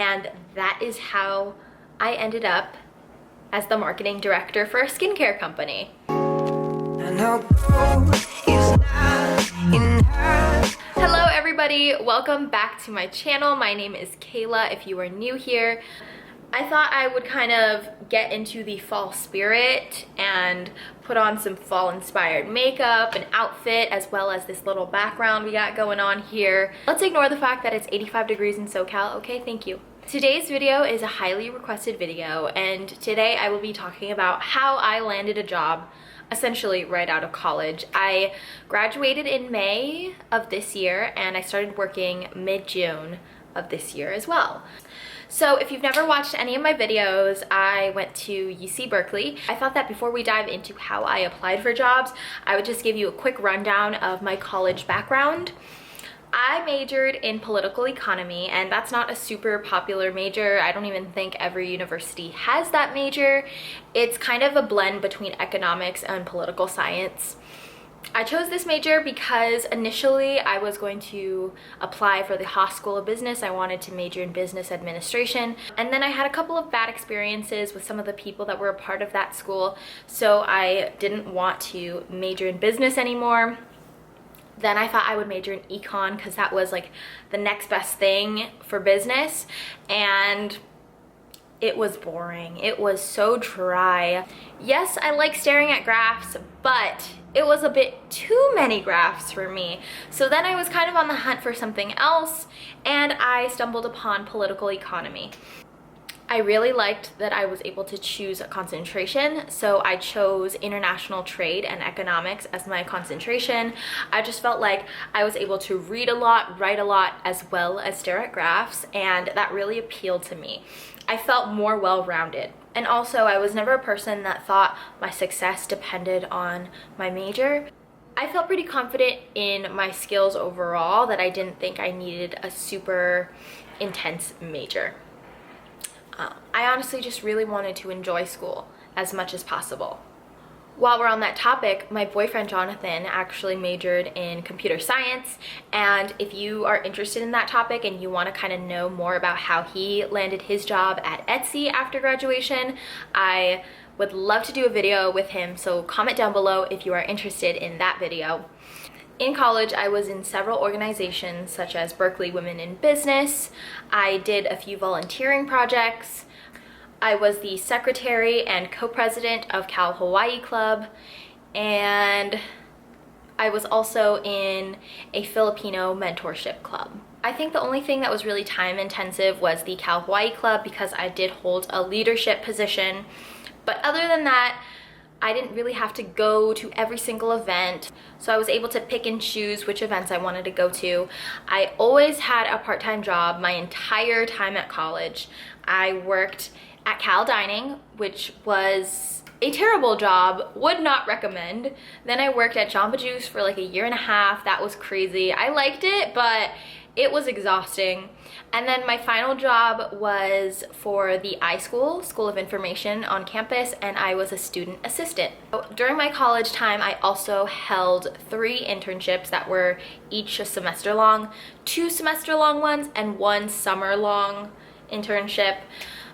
and that is how I ended up as the marketing director for a skincare company. Hello everybody, welcome back to my channel. My name is Kayla if you are new here. I thought I would kind of get into the fall spirit and put on some fall inspired makeup and outfit, as well as this little background we got going on here. Let's ignore the fact that it's 85 degrees in SoCal, okay? Thank you. Today's video is a highly requested video, and today I will be talking about how I landed a job essentially right out of college. I graduated in May of this year and I started working mid-June of this year as well. So if you've never watched any of my videos, I went to UC Berkeley. I thought that before we dive into how I applied for jobs, I would just give you a quick rundown of my college background. I majored in political economy, and that's not a super popular major. I don't even think every university has that major. It's kind of a blend between economics and political science. I chose this major because initially I was going to apply for the Haas School of Business. I wanted to major in business administration, and then I had a couple of bad experiences with some of the people that were a part of that school, so I didn't want to major in business anymore. Then I thought I would major in econ because that was like the next best thing for business, and it was boring. It was so dry. Yes, I like staring at graphs, but it was a bit too many graphs for me. So then I was kind of on the hunt for something else, and I stumbled upon political economy. I really liked that I was able to choose a concentration, so I chose international trade and economics as my concentration. I just felt like I was able to read a lot, write a lot, as well as stare at graphs, and that really appealed to me. I felt more well-rounded. And also, I was never a person that thought my success depended on my major. I felt pretty confident in my skills overall that I didn't think I needed a super intense major. I honestly just really wanted to enjoy school as much as possible. While we're on that topic, my boyfriend Jonathan actually majored in computer science, and if you are interested in that topic and you want to kind of know more about how he landed his job at Etsy after graduation, I would love to do a video with him, so comment down below if you are interested in that video. In college, I was in several organizations such as Berkeley Women in Business. I did a few volunteering projects. I was the secretary and co-president of Cal Hawaii Club, and I was also in a Filipino mentorship club. I think the only thing that was really time intensive was the Cal Hawaii Club because I did hold a leadership position, but other than that, I didn't really have to go to every single event, so I was able to pick and choose which events I wanted to go to. I always had a part-time job my entire time at college. I worked at Cal Dining, which was a terrible job, would not recommend. Then I worked at Jamba Juice for like a year and a half. That was crazy. I liked it, but it was exhausting. And then my final job was for the iSchool, School of Information on campus, and I was a student assistant. During my college time, I also held 3 internships that were each a semester long, 2 semester long ones, and 1 summer long internship.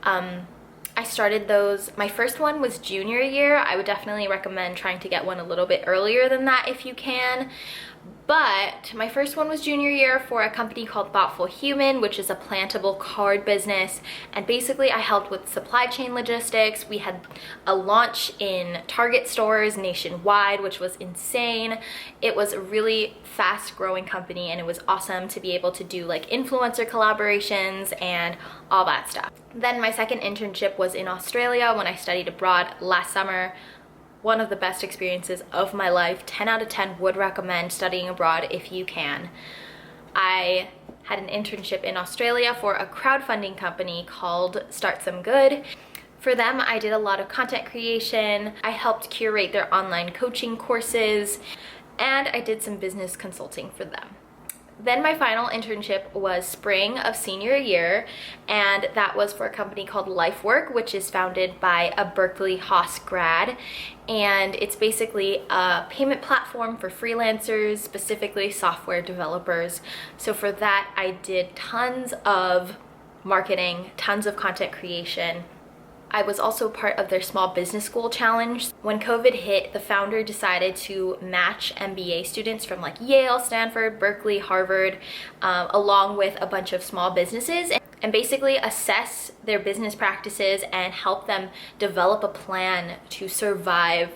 I started those, my first one was junior year. I would definitely recommend trying to get one a little bit earlier than that if you can. But my first one was junior year for a company called Thoughtful Human, which is a plantable card business. And basically I helped with supply chain logistics. We had a launch in Target stores nationwide, which was insane. It was a really fast growing company, and it was awesome to be able to do like influencer collaborations and all that stuff. Then my second internship was in Australia when I studied abroad last summer. One of the best experiences of my life. 10 out of 10 would recommend studying abroad if you can. I had an internship in Australia for a crowdfunding company called Start Some Good. For them, I did a lot of content creation. I helped curate their online coaching courses, and I did some business consulting for them. Then my final internship was spring of senior year, and that was for a company called LifeWork, which is founded by a Berkeley Haas grad, and it's basically a payment platform for freelancers, specifically software developers. So for that, I did tons of marketing, tons of content creation. I was also part of their small business school challenge. When COVID hit, the founder decided to match MBA students from like Yale, Stanford, Berkeley, Harvard, along with a bunch of small businesses, and basically assess their business practices and help them develop a plan to survive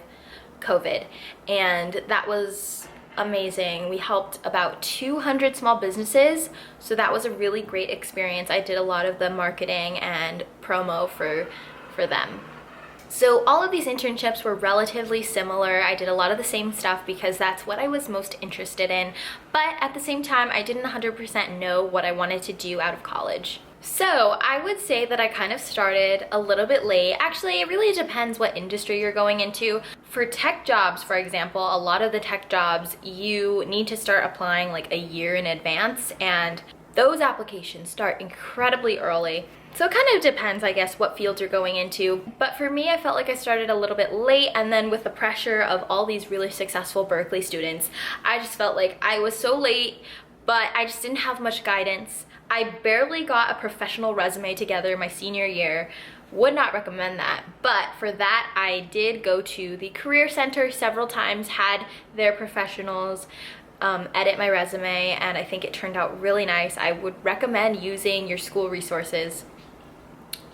COVID. And that was amazing. We helped about 200 small businesses, so that was a really great experience. I did a lot of the marketing and promo for them. So all of these internships were relatively similar. I did a lot of the same stuff because that's what I was most interested in, but at the same time, I didn't 100% know what I wanted to do out of college. So I would say that I kind of started a little bit late. Actually, it really depends what industry you're going into. For tech jobs, for example, a lot of the tech jobs, you need to start applying like a year in advance, and those applications start incredibly early. So it kind of depends, I guess, what field you're going into. But for me, I felt like I started a little bit late, and then with the pressure of all these really successful Berkeley students, I just felt like I was so late, but I just didn't have much guidance. I barely got a professional resume together my senior year. Would not recommend that, but for that I did go to the Career Center several times, had their professionals edit my resume, and I think it turned out really nice. I would recommend using your school resources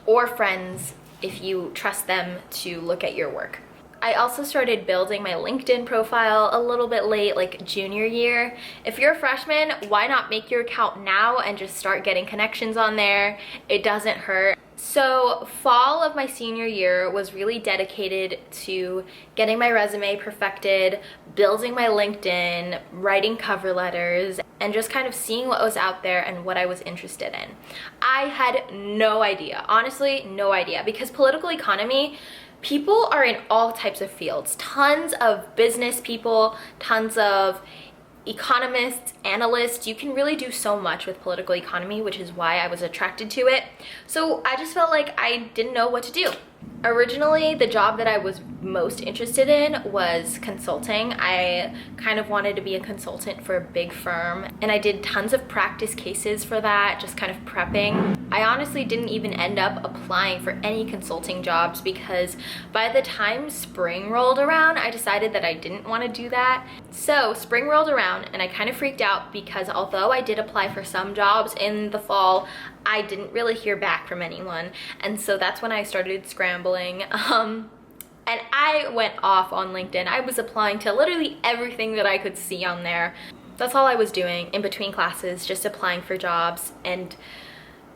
or friends if you trust them to look at your work. I also started building my LinkedIn profile a little bit late, like junior year. If you're a freshman, why not make your account now and just start getting connections on there? It doesn't hurt. So fall of my senior year was really dedicated to getting my resume perfected, building my LinkedIn, writing cover letters, and just kind of seeing what was out there and what I was interested in. I had no idea, honestly, no idea, because political economy, people are in all types of fields. Tons of business people, tons of economists, analysts. You can really do so much with political economy, which is why I was attracted to it. So I just felt like I didn't know what to do. Originally, the job that I was most interested in was consulting. I kind of wanted to be a consultant for a big firm, and I did tons of practice cases for that, just kind of prepping. I honestly didn't even end up applying for any consulting jobs because by the time spring rolled around, I decided that I didn't want to do that. So spring rolled around and I kind of freaked out because although I did apply for some jobs in the fall, I didn't really hear back from anyone. And so that's when I started scrambling. And I went off on LinkedIn. I was applying to literally everything that I could see on there. That's all I was doing in between classes, just applying for jobs and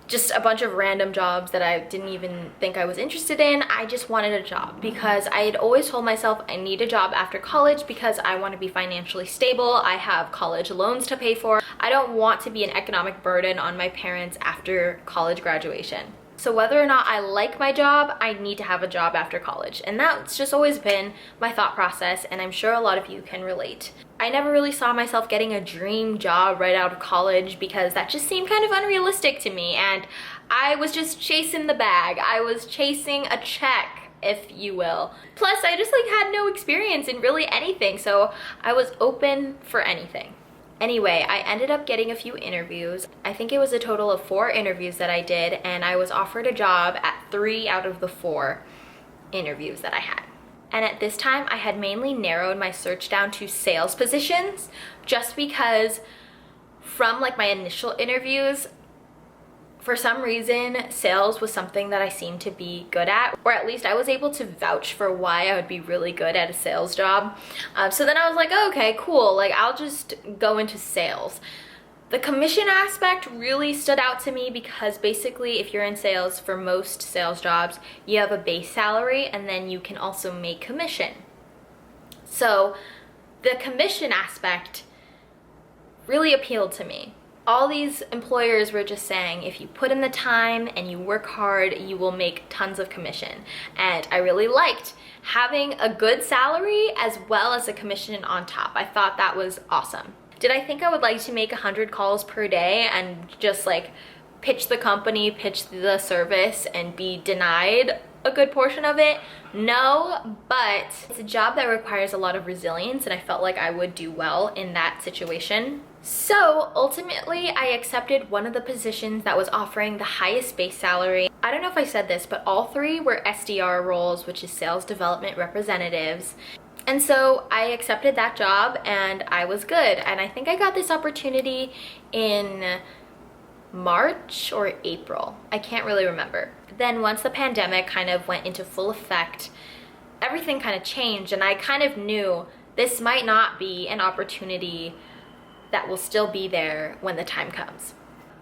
just a bunch of random jobs that I didn't even think I was interested in. I just wanted a job because I had always told myself I need a job after college because I want to be financially stable. I have college loans to pay for. I don't want to be an economic burden on my parents after college graduation. So whether or not I like my job, I need to have a job after college. And that's just always been my thought process, and I'm sure a lot of you can relate. I never really saw myself getting a dream job right out of college because that just seemed kind of unrealistic to me, and I was just chasing the bag. I was chasing a check, if you will. Plus, I just had no experience in really anything, so I was open for anything. Anyway, I ended up getting a few interviews. I think it was a total of 4 interviews that I did, and I was offered a job at 3 out of the 4 interviews that I had. And at this time, I had mainly narrowed my search down to sales positions just because from my initial interviews, for some reason, sales was something that I seemed to be good at, or at least I was able to vouch for why I would be really good at a sales job. So then I was like, oh, okay, cool, I'll just go into sales. The commission aspect really stood out to me because basically if you're in sales, for most sales jobs, you have a base salary and then you can also make commission. So the commission aspect really appealed to me. All these employers were just saying, if you put in the time and you work hard, you will make tons of commission. And I really liked having a good salary as well as a commission on top. I thought that was awesome. Did I think I would like to make 100 calls per day and just pitch the company, pitch the service, and be denied a good portion of it? No, but it's a job that requires a lot of resilience, and I felt like I would do well in that situation. So ultimately, I accepted one of the positions that was offering the highest base salary. I don't know if I said this, but all three were SDR roles, which is sales development representatives. And so I accepted that job and I was good. And I think I got this opportunity in March or April. I can't really remember. Then once the pandemic kind of went into full effect, everything kind of changed, and I kind of knew this might not be an opportunity that will still be there when the time comes.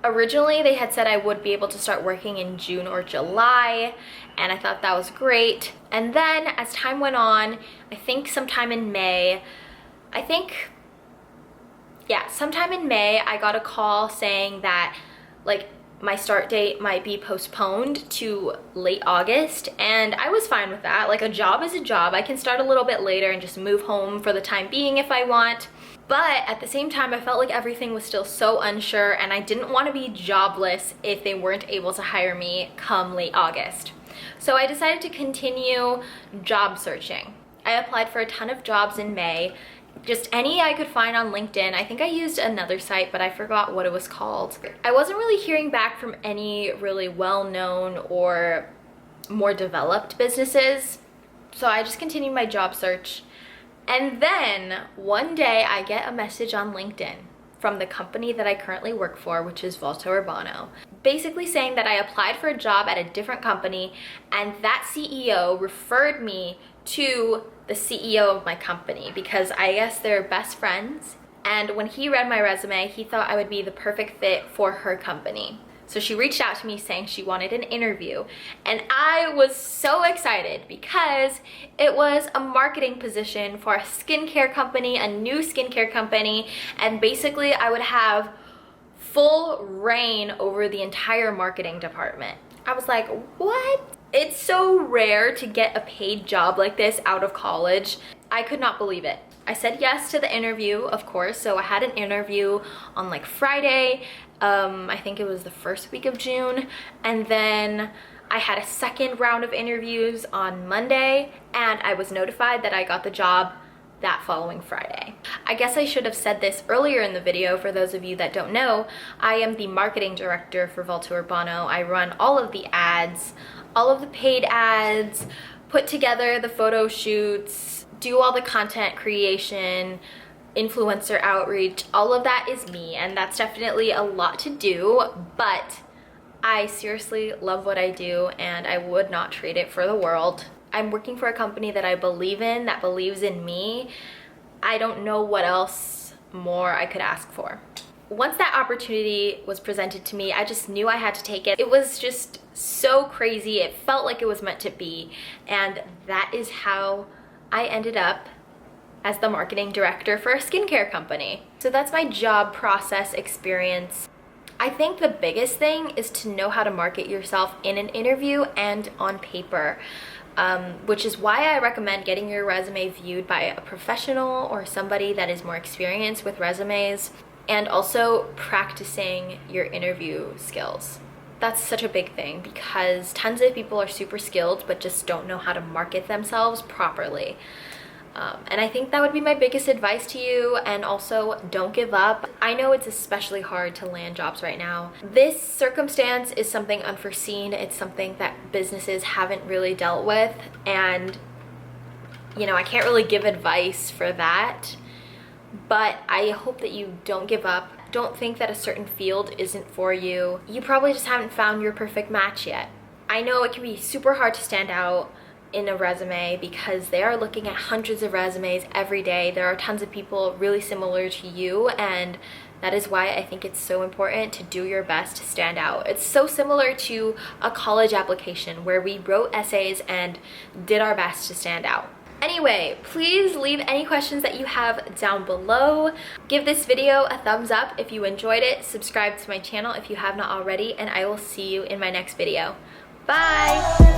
Originally, they had said I would be able to start working in June or July, and I thought that was great. And then as time went on, I think sometime in May, sometime in May, I got a call saying that like my start date might be postponed to late August, and I was fine with that. Like, a job is a job. I can start a little bit later and just move home for the time being if I want. But at the same time, I felt like everything was still so unsure, and I didn't want to be jobless if they weren't able to hire me come late August. So I decided to continue job searching. I applied for a ton of jobs in May, just any I could find on LinkedIn. I think I used another site, but I forgot what it was called. I wasn't really hearing back from any really well-known or more developed businesses, so I just continued my job search. And then one day I get a message on LinkedIn from the company that I currently work for, which is Volta Urbano, basically saying that I applied for a job at a different company, and that CEO referred me to the CEO of my company because I guess they're best friends. And when he read my resume, he thought I would be the perfect fit for her company. So she reached out to me saying she wanted an interview, and I was so excited because it was a marketing position for a skincare company, a new skincare company, and basically I would have full reign over the entire marketing department. I was like, what? It's so rare to get a paid job like this out of college. I could not believe it. I said yes to the interview, of course. So I had an interview on like Friday. I think it was the first week of June. And then I had a second round of interviews on Monday, and I was notified that I got the job that following Friday. I guess I should have said this earlier in the video. For those of you that don't know, I am the marketing director for Volta Urbano. I run all of the ads, all of the paid ads, put together the photo shoots, do all the content creation, influencer outreach. All of that is me, and that's definitely a lot to do, but I seriously love what I do and I would not trade it for the world. I'm working for a company that I believe in, that believes in me. I don't know what else more I could ask for. Once that opportunity was presented to me, I just knew I had to take it. It was just so crazy. It felt like it was meant to be, and that is how I ended up as the marketing director for a skincare company. So that's my job process experience. I think the biggest thing is to know how to market yourself in an interview and on paper, which is why I recommend getting your resume viewed by a professional or somebody that is more experienced with resumes, and also practicing your interview skills. That's such a big thing because tons of people are super skilled but just don't know how to market themselves properly. And I think that would be my biggest advice to you. And also, don't give up. I know it's especially hard to land jobs right now. This circumstance is something unforeseen. It's something that businesses haven't really dealt with, and you know, I can't really give advice for that, but I hope that you don't give up. Don't think that a certain field isn't for you. You probably just haven't found your perfect match yet. I know it can be super hard to stand out in a resume because they are looking at hundreds of resumes every day. There are tons of people really similar to you, and that is why I think it's so important to do your best to stand out. It's so similar to a college application where we wrote essays and did our best to stand out. Anyway, please leave any questions that you have down below. Give this video a thumbs up if you enjoyed it. Subscribe to my channel if you have not already, and I will see you in my next video. Bye!